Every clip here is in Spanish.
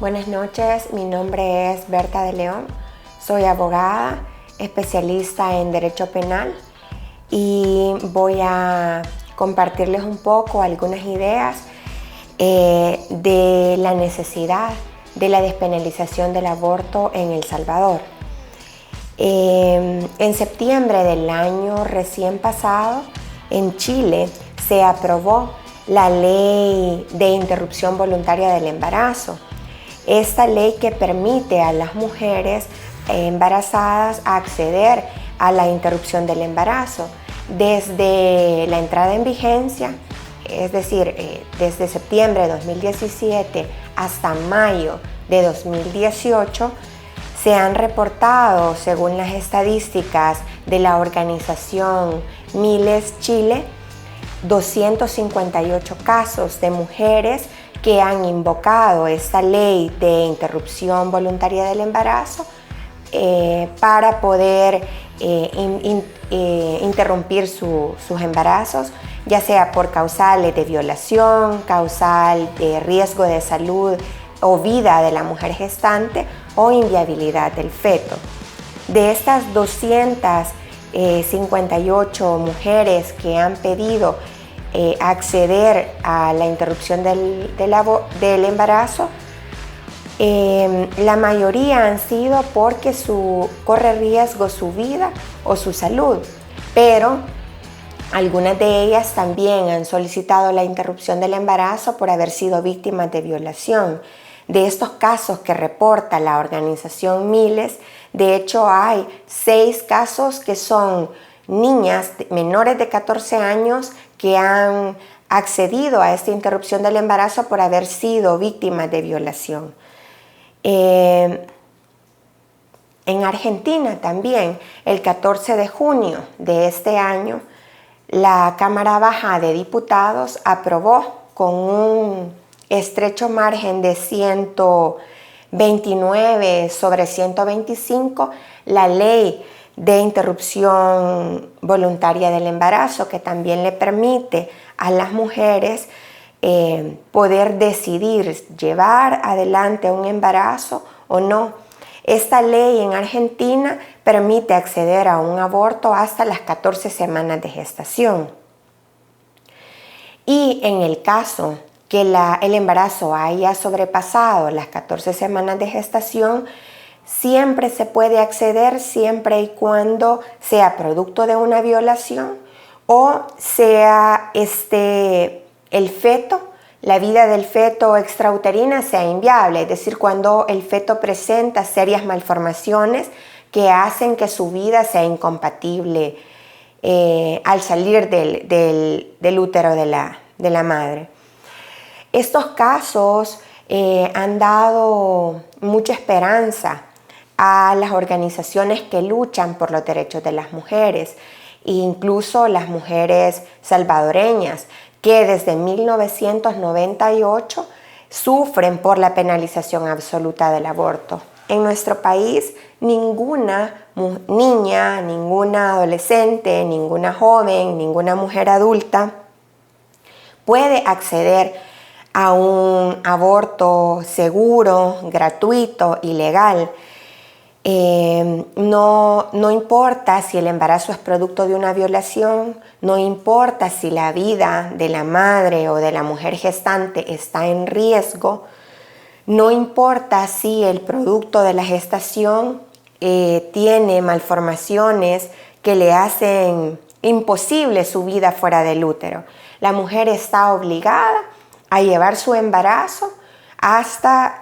Buenas noches, mi nombre es Berta de León, soy abogada, especialista en Derecho Penal y voy a compartirles un poco algunas ideas de la necesidad de la despenalización del aborto en El Salvador. En septiembre del año recién pasado, en Chile se aprobó la Ley de Interrupción Voluntaria del Embarazo. Esta ley que permite a las mujeres embarazadas acceder a la interrupción del embarazo desde la entrada en vigencia, es decir, desde septiembre de 2017 hasta mayo de 2018, se han reportado, según las estadísticas de la organización Miles Chile, 258 casos de mujeres que han invocado esta ley de interrupción voluntaria del embarazo para poder interrumpir sus embarazos, ya sea por causales de violación, causal de riesgo de salud o vida de la mujer gestante o inviabilidad del feto. De estas 258 mujeres que han pedido acceder a la interrupción del embarazo, la mayoría han sido porque corre riesgo su vida o su salud, pero algunas de ellas también han solicitado la interrupción del embarazo por haber sido víctimas de violación. De estos casos que reporta la organización Miles, de hecho hay 6 casos que son niñas menores de 14 años que han accedido a esta interrupción del embarazo por haber sido víctimas de violación. En Argentina también, el 14 de junio de este año, la Cámara Baja de Diputados aprobó con un estrecho margen de 129 sobre 125 la ley de interrupción voluntaria del embarazo, que también le permite a las mujeres poder decidir llevar adelante un embarazo o no. Esta ley en Argentina permite acceder a un aborto hasta las 14 semanas de gestación. Y en el caso que el embarazo haya sobrepasado las 14 semanas de gestación, siempre se puede acceder siempre y cuando sea producto de una violación o sea el feto, la vida del feto extrauterina sea inviable, es decir, cuando el feto presenta serias malformaciones que hacen que su vida sea incompatible al salir del útero de la madre. Estos casos han dado mucha esperanza a las organizaciones que luchan por los derechos de las mujeres, e incluso las mujeres salvadoreñas que desde 1998 sufren por la penalización absoluta del aborto. En nuestro país, ninguna niña, ninguna adolescente, ninguna joven, ninguna mujer adulta puede acceder a un aborto seguro, gratuito y legal. No importa si el embarazo es producto de una violación, no importa si la vida de la madre o de la mujer gestante está en riesgo, no importa si el producto de la gestación tiene malformaciones que le hacen imposible su vida fuera del útero. La mujer está obligada a llevar su embarazo hasta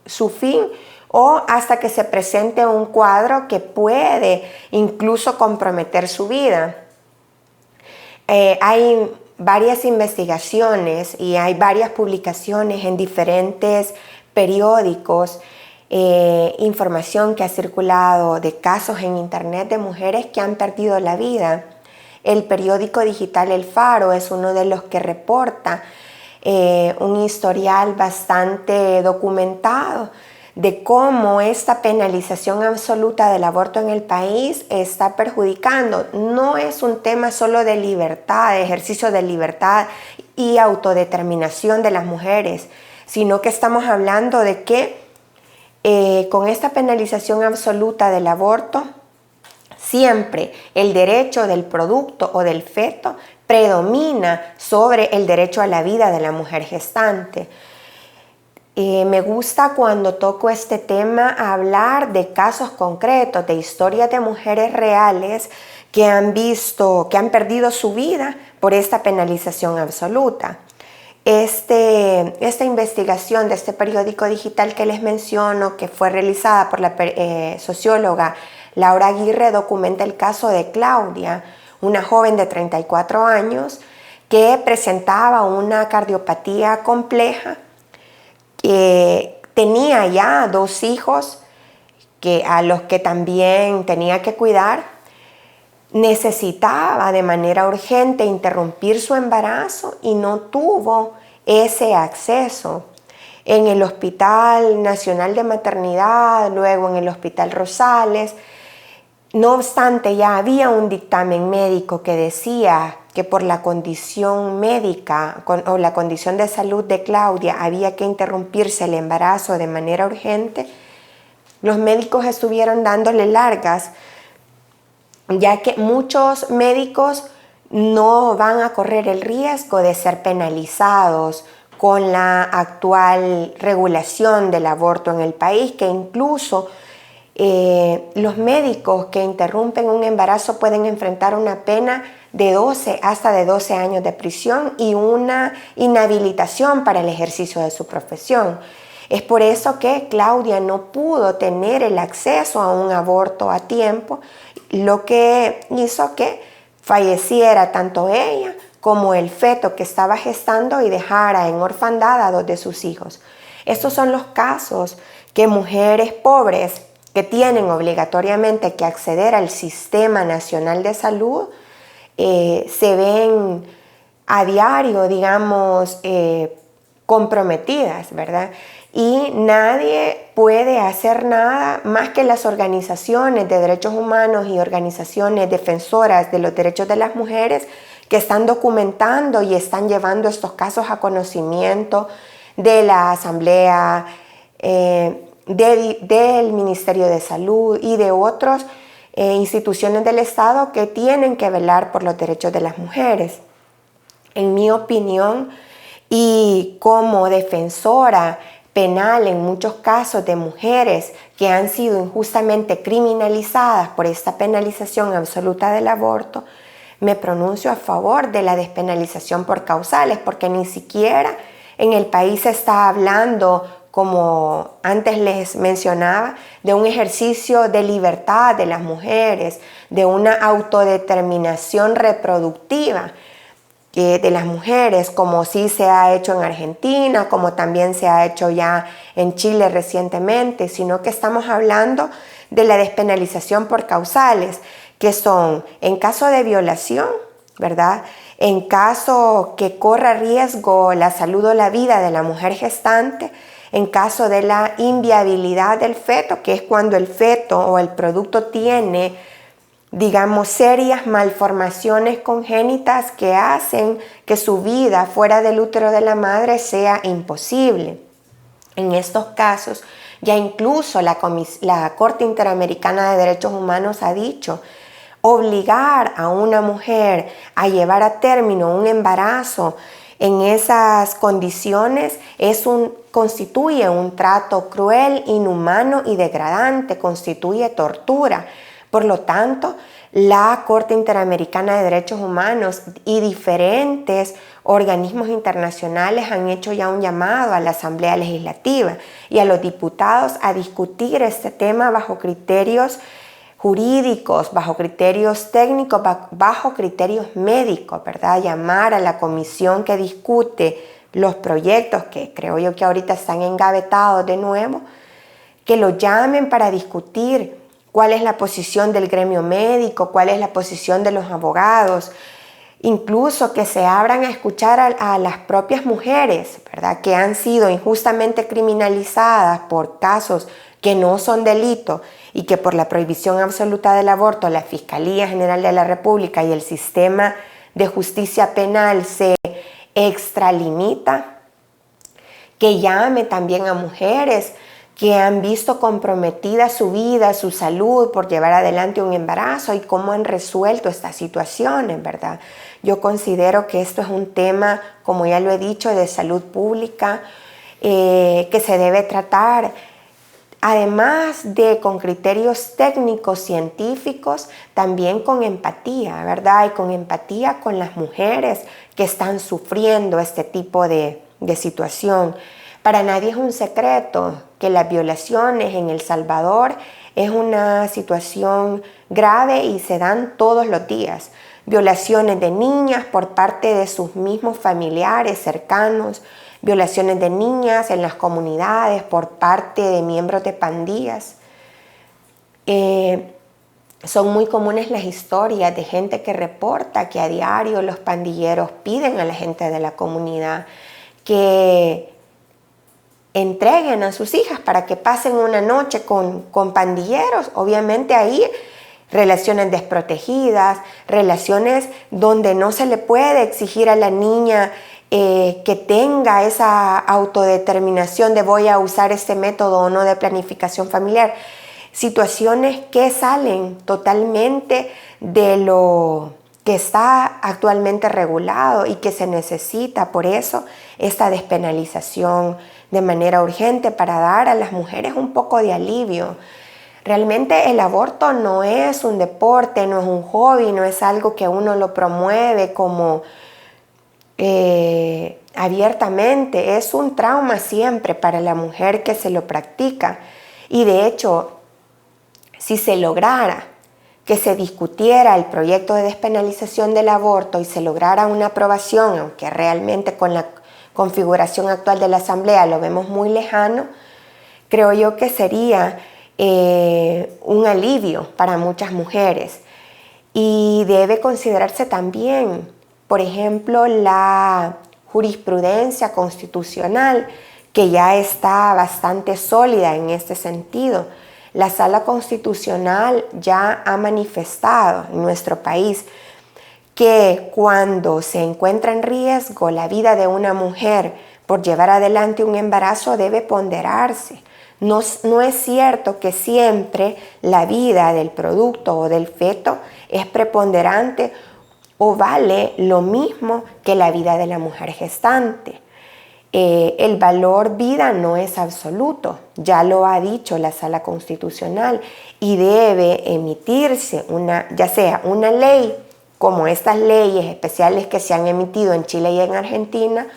su fin o hasta que se presente un cuadro que puede incluso comprometer su vida. Hay varias investigaciones y hay varias publicaciones en diferentes periódicos, información que ha circulado de casos en internet de mujeres que han perdido la vida. El periódico digital El Faro es uno de los que reporta un historial bastante documentado de cómo esta penalización absoluta del aborto en el país está perjudicando. No es un tema solo de libertad, de ejercicio de libertad y autodeterminación de las mujeres, sino que estamos hablando de que con esta penalización absoluta del aborto, siempre el derecho del producto o del feto predomina sobre el derecho a la vida de la mujer gestante. Me gusta cuando toco este tema hablar de casos concretos, de historias de mujeres reales que han perdido su vida por esta penalización absoluta. Esta investigación de este periódico digital que les menciono, que fue realizada por la socióloga Laura Aguirre, documenta el caso de Claudia, una joven de 34 años que presentaba una cardiopatía compleja, que tenía ya 2 hijos a los que también tenía que cuidar. Necesitaba de manera urgente interrumpir su embarazo y no tuvo ese acceso. En el Hospital Nacional de Maternidad, luego en el Hospital Rosales. No obstante, ya había un dictamen médico que decía que por la condición médica o la condición de salud de Claudia había que interrumpirse el embarazo de manera urgente. Los médicos estuvieron dándole largas, ya que muchos médicos no van a correr el riesgo de ser penalizados con la actual regulación del aborto en el país, que incluso los médicos que interrumpen un embarazo pueden enfrentar una pena de 12 hasta de 12 años de prisión y una inhabilitación para el ejercicio de su profesión. Es por eso que Claudia no pudo tener el acceso a un aborto a tiempo, lo que hizo que falleciera tanto ella como el feto que estaba gestando y dejara en orfandad a 2 de sus hijos. Estos son los casos que mujeres pobres que tienen obligatoriamente que acceder al Sistema Nacional de Salud se ven a diario, digamos, comprometidas, ¿verdad? Y nadie puede hacer nada más que las organizaciones de derechos humanos y organizaciones defensoras de los derechos de las mujeres que están documentando y están llevando estos casos a conocimiento de la Asamblea, del Ministerio de Salud y de otras instituciones del Estado que tienen que velar por los derechos de las mujeres. En mi opinión, y como defensora penal en muchos casos de mujeres que han sido injustamente criminalizadas por esta penalización absoluta del aborto, me pronuncio a favor de la despenalización por causales, porque ni siquiera en el país se está hablando, como antes les mencionaba, de un ejercicio de libertad de las mujeres, de una autodeterminación reproductiva de las mujeres, como sí se ha hecho en Argentina, como también se ha hecho ya en Chile recientemente, sino que estamos hablando de la despenalización por causales, que son en caso de violación, ¿verdad? En caso que corra riesgo la salud o la vida de la mujer gestante, en caso de la inviabilidad del feto, que es cuando el feto o el producto tiene, digamos, serias malformaciones congénitas que hacen que su vida fuera del útero de la madre sea imposible. En estos casos, ya incluso la Corte Interamericana de Derechos Humanos ha dicho: obligar a una mujer a llevar a término un embarazo en esas condiciones constituye un trato cruel, inhumano y degradante, constituye tortura. Por lo tanto, la Corte Interamericana de Derechos Humanos y diferentes organismos internacionales han hecho ya un llamado a la Asamblea Legislativa y a los diputados a discutir este tema bajo criterios jurídicos, bajo criterios técnicos, bajo criterios médicos, ¿verdad? Llamar a la comisión que discute los proyectos, que creo yo que ahorita están engavetados de nuevo, que lo llamen para discutir cuál es la posición del gremio médico, cuál es la posición de los abogados, incluso que se abran a escuchar a las propias mujeres, ¿verdad? Que han sido injustamente criminalizadas por casos que no son delito y que por la prohibición absoluta del aborto la Fiscalía General de la República y el sistema de justicia penal se extralimita, que llame también a mujeres que han visto comprometida su vida, su salud por llevar adelante un embarazo y cómo han resuelto estas situaciones, ¿verdad? Yo considero que esto es un tema, como ya lo he dicho, de salud pública que se debe tratar, además de con criterios técnicos, científicos, también con empatía, ¿verdad? Y con empatía con las mujeres que están sufriendo este tipo de situación. Para nadie es un secreto que las violaciones en El Salvador es una situación grave y se dan todos los días. Violaciones de niñas por parte de sus mismos familiares cercanos, violaciones de niñas en las comunidades por parte de miembros de pandillas. Son muy comunes las historias de gente que reporta que a diario los pandilleros piden a la gente de la comunidad que entreguen a sus hijas para que pasen una noche con pandilleros. Obviamente ahí relaciones desprotegidas, relaciones donde no se le puede exigir a la niña que tenga esa autodeterminación de voy a usar este método o no de planificación familiar. Situaciones que salen totalmente de lo que está actualmente regulado y que se necesita por eso esta despenalización de manera urgente para dar a las mujeres un poco de alivio. Realmente el aborto no es un deporte, no es un hobby, no es algo que uno lo promueve como abiertamente. Es un trauma siempre para la mujer que se lo practica. Y de hecho, si se lograra que se discutiera el proyecto de despenalización del aborto y se lograra una aprobación, aunque realmente con la configuración actual de la Asamblea lo vemos muy lejano, creo yo que sería un alivio para muchas mujeres. Y debe considerarse también, por ejemplo, la jurisprudencia constitucional, que ya está bastante sólida en este sentido. La Sala Constitucional ya ha manifestado en nuestro país que cuando se encuentra en riesgo la vida de una mujer por llevar adelante un embarazo debe ponderarse. No es cierto que siempre la vida del producto o del feto es preponderante o vale lo mismo que la vida de la mujer gestante. El valor vida no es absoluto, ya lo ha dicho la Sala Constitucional, y debe emitirse ya sea una ley como estas leyes especiales que se han emitido en Chile y en Argentina,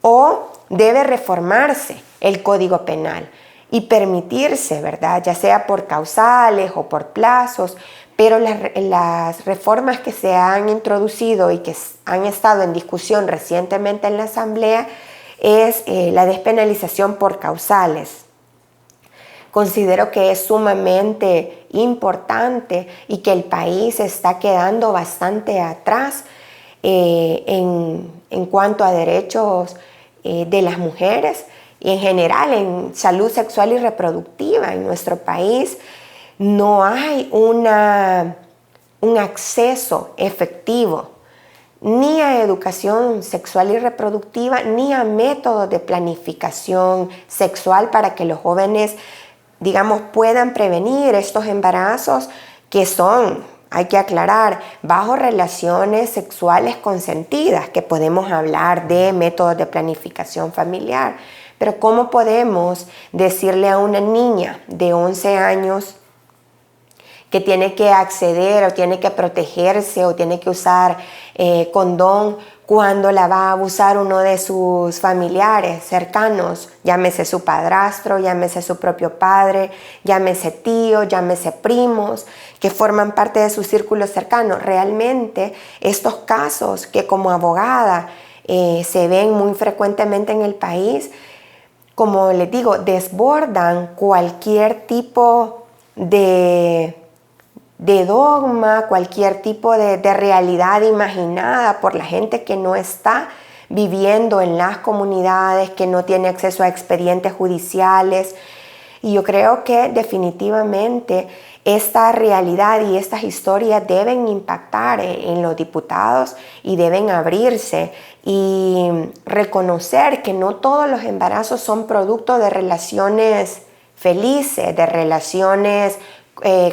o debe reformarse el Código Penal y permitirse, ¿verdad?, ya sea por causales o por plazos, pero las reformas que se han introducido y que han estado en discusión recientemente en la Asamblea es la despenalización por causales. Considero que es sumamente importante y que el país está quedando bastante atrás en cuanto a derechos de las mujeres y en general en salud sexual y reproductiva. En nuestro país no hay un acceso efectivo ni a educación sexual y reproductiva, ni a métodos de planificación sexual para que los jóvenes, digamos, puedan prevenir estos embarazos que son, hay que aclarar, bajo relaciones sexuales consentidas, que podemos hablar de métodos de planificación familiar. Pero ¿cómo podemos decirle a una niña de 11 años que tiene que acceder o tiene que protegerse o tiene que usar condón cuando la va a abusar uno de sus familiares cercanos, llámese su padrastro, llámese su propio padre, llámese tío, llámese primos, que forman parte de su círculo cercano? Realmente estos casos que como abogada se ven muy frecuentemente en el país, como les digo, desbordan cualquier tipo de dogma, cualquier tipo de realidad imaginada por la gente que no está viviendo en las comunidades, que no tiene acceso a expedientes judiciales. Y yo creo que definitivamente esta realidad y estas historias deben impactar en los diputados y deben abrirse y reconocer que no todos los embarazos son producto de relaciones felices, de relaciones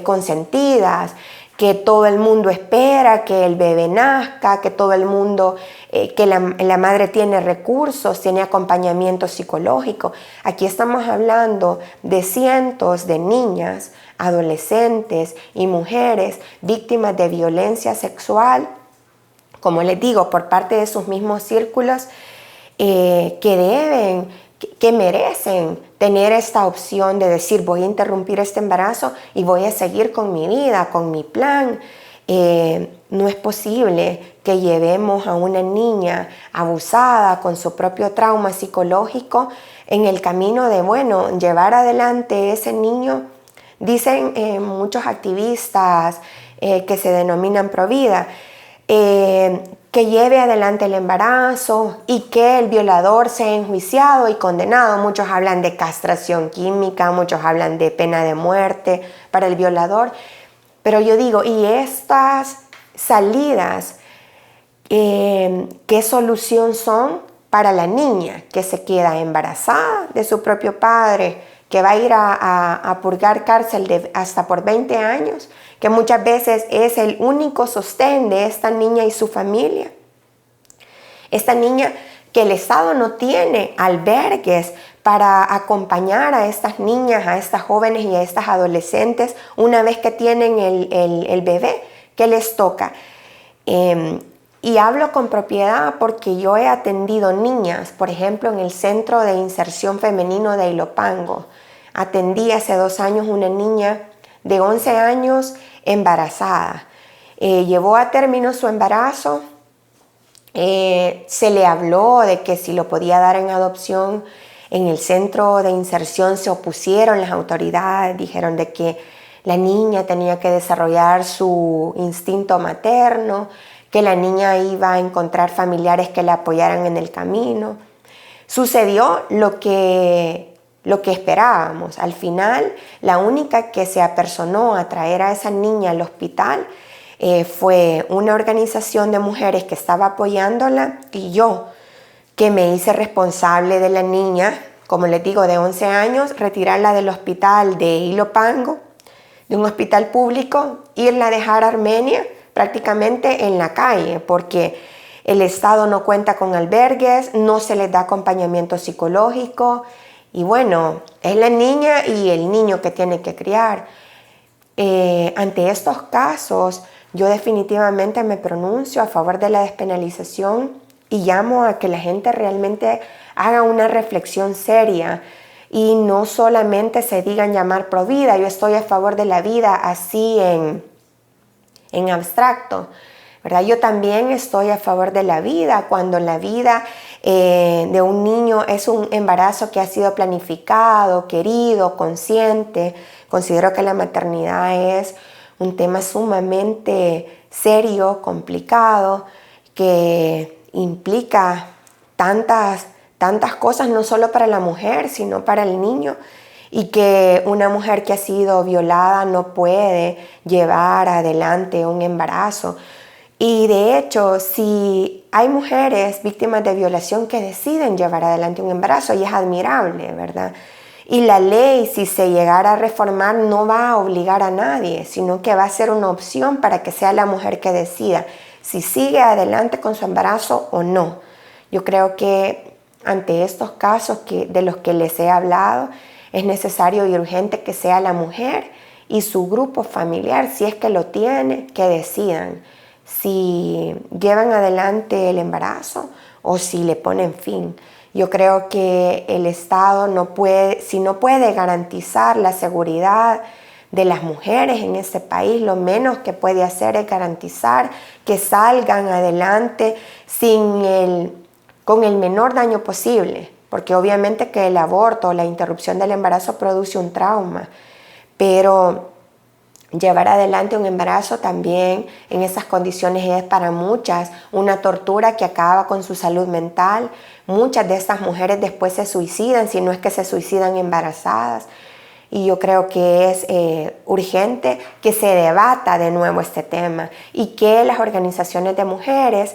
consentidas, que todo el mundo espera que el bebé nazca, que todo el mundo, que la madre tiene recursos, tiene acompañamiento psicológico. Aquí estamos hablando de cientos de niñas, adolescentes y mujeres víctimas de violencia sexual, como les digo, por parte de sus mismos círculos, que merecen tener esta opción de decir voy a interrumpir este embarazo y voy a seguir con mi vida, con mi plan. No es posible que llevemos a una niña abusada con su propio trauma psicológico en el camino de, llevar adelante ese niño. Dicen muchos activistas que se denominan provida, que lleve adelante el embarazo y que el violador sea enjuiciado y condenado. Muchos hablan de castración química, muchos hablan de pena de muerte para el violador. Pero yo digo, ¿y estas salidas qué solución son para la niña que se queda embarazada de su propio padre, que va a ir a purgar cárcel hasta por 20 años, que muchas veces es el único sostén de esta niña y su familia? Esta niña que el Estado no tiene albergues para acompañar a estas niñas, a estas jóvenes y a estas adolescentes una vez que tienen el bebé que les toca. Y hablo con propiedad porque yo he atendido niñas, por ejemplo, en el Centro de Inserción Femenino de Ilopango. Atendí hace 2 años una niña de 11 años embarazada. Llevó a término su embarazo. Se le habló de que si lo podía dar en adopción. En el centro de inserción se opusieron las autoridades, dijeron de que la niña tenía que desarrollar su instinto materno, que la niña iba a encontrar familiares que la apoyaran en el camino. Sucedió lo que esperábamos. Al final, la única que se apersonó a traer a esa niña al hospital fue una organización de mujeres que estaba apoyándola y yo, que me hice responsable de la niña, como les digo, de 11 años, retirarla del hospital de Ilopango, de un hospital público, irla a dejar a Armenia prácticamente en la calle, porque el Estado no cuenta con albergues, no se les da acompañamiento psicológico, y es la niña y el niño que tiene que criar. Ante estos casos, yo definitivamente me pronuncio a favor de la despenalización y llamo a que la gente realmente haga una reflexión seria y no solamente se digan llamar pro vida. Yo estoy a favor de la vida así en abstracto, ¿verdad? Yo también estoy a favor de la vida cuando la vida de un niño es un embarazo que ha sido planificado, querido, consciente. Considero que la maternidad es un tema sumamente serio, complicado, que implica tantas cosas, no solo para la mujer, sino para el niño, y que una mujer que ha sido violada no puede llevar adelante un embarazo. Y de hecho, si hay mujeres víctimas de violación que deciden llevar adelante un embarazo, y es admirable, ¿verdad? Y la ley, si se llegara a reformar, no va a obligar a nadie, sino que va a ser una opción para que sea la mujer que decida si sigue adelante con su embarazo o no. Yo creo que ante estos casos de los que les he hablado, es necesario y urgente que sea la mujer y su grupo familiar, si es que lo tiene, que decidan si llevan adelante el embarazo o si le ponen fin. Yo creo que el Estado si no puede garantizar la seguridad de las mujeres en este país, lo menos que puede hacer es garantizar que salgan adelante con el menor daño posible, porque obviamente que el aborto o la interrupción del embarazo produce un trauma, pero llevar adelante un embarazo también en esas condiciones es para muchas una tortura que acaba con su salud mental. Muchas de estas mujeres después se suicidan, si no es que se suicidan embarazadas. y yo creo que es urgente que se debata de nuevo este tema y que las organizaciones de mujeres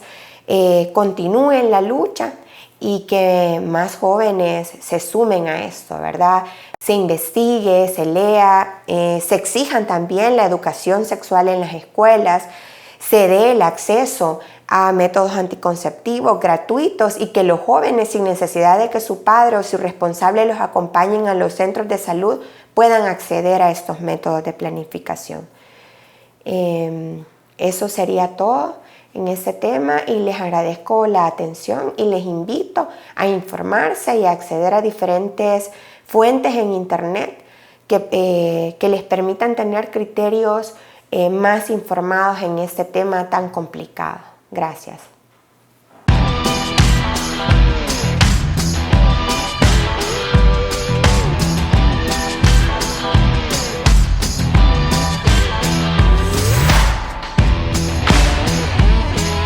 continúen la lucha y que más jóvenes se sumen a esto, ¿verdad? Se investigue, se lea, se exijan también la educación sexual en las escuelas, se dé el acceso a métodos anticonceptivos gratuitos y que los jóvenes, sin necesidad de que su padre o su responsable los acompañen a los centros de salud, puedan acceder a estos métodos de planificación. Eso sería todo en este tema y les agradezco la atención y les invito a informarse y a acceder a diferentes fuentes en internet que les permitan tener criterios más informados en este tema tan complicado. Gracias.